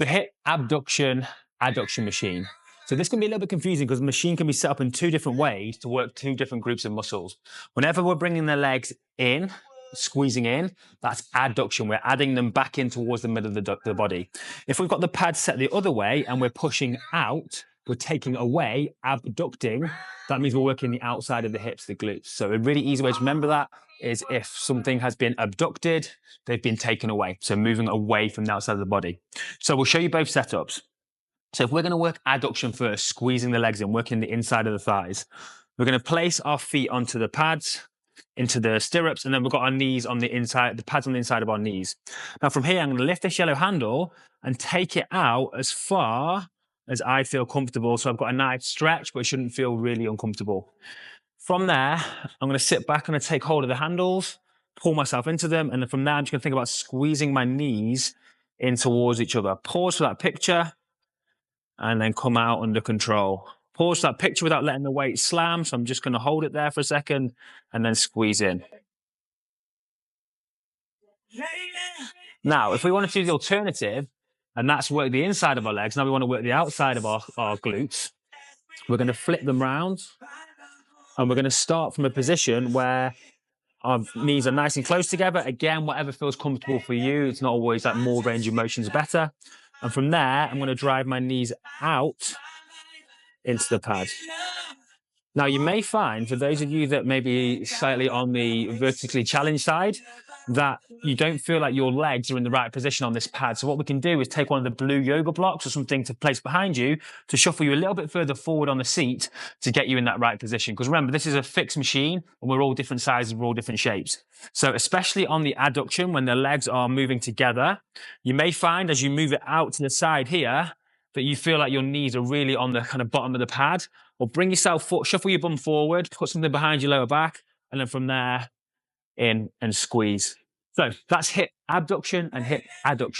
The hip abduction adduction machine. So this can be a little bit confusing because the machine can be set up in two different ways to work two different groups of muscles. Whenever we're bringing the legs in, squeezing in, that's adduction. We're adding them back in towards the middle of the body. If we've got the pad set the other way and we're pushing out, we're taking away, abducting, that means we're working the outside of the hips, the glutes. So a really easy way to remember that is if something has been abducted, they've been taken away. So moving away from the outside of the body. So we'll show you both setups. So if we're going to work adduction first, squeezing the legs in, working the inside of the thighs, we're going to place our feet onto the pads, into the stirrups, and then we've got our knees on the inside, the pads on the inside of our knees. Now from here, I'm going to lift this yellow handle and take it out as far as I feel comfortable. So I've got a nice stretch, but it shouldn't feel really uncomfortable. From there, I'm going to sit back and take hold of the handles, pull myself into them, and then from there, I'm just going to think about squeezing my knees in towards each other. Pause for that picture, and then come out under control. Pause that picture without letting the weight slam. So I'm just going to hold it there for a second and then squeeze in. Now, if we want to do the alternative, and that's work the inside of our legs, now we want to work the outside of our glutes, we're going to flip them round and we're going to start from a position where our knees are nice and close together. Again, whatever feels comfortable for you. It's not always that more range of motion is better. And from there, I'm going to drive my knees out into the pad. Now, you may find, for those of you that may be slightly on the vertically challenged side, that you don't feel like your legs are in the right position on this pad. So what we can do is take one of the blue yoga blocks or something to place behind you to shuffle you a little bit further forward on the seat to get you in that right position. Because remember, this is a fixed machine and we're all different sizes, we're all different shapes. So especially on the adduction, when the legs are moving together, you may find as you move it out to the side here, that you feel like your knees are really on the kind of bottom of the pad. Or bring yourself forward, shuffle your bum forward, put something behind your lower back, and then from there, in and squeeze. So that's hip abduction and hip adduction.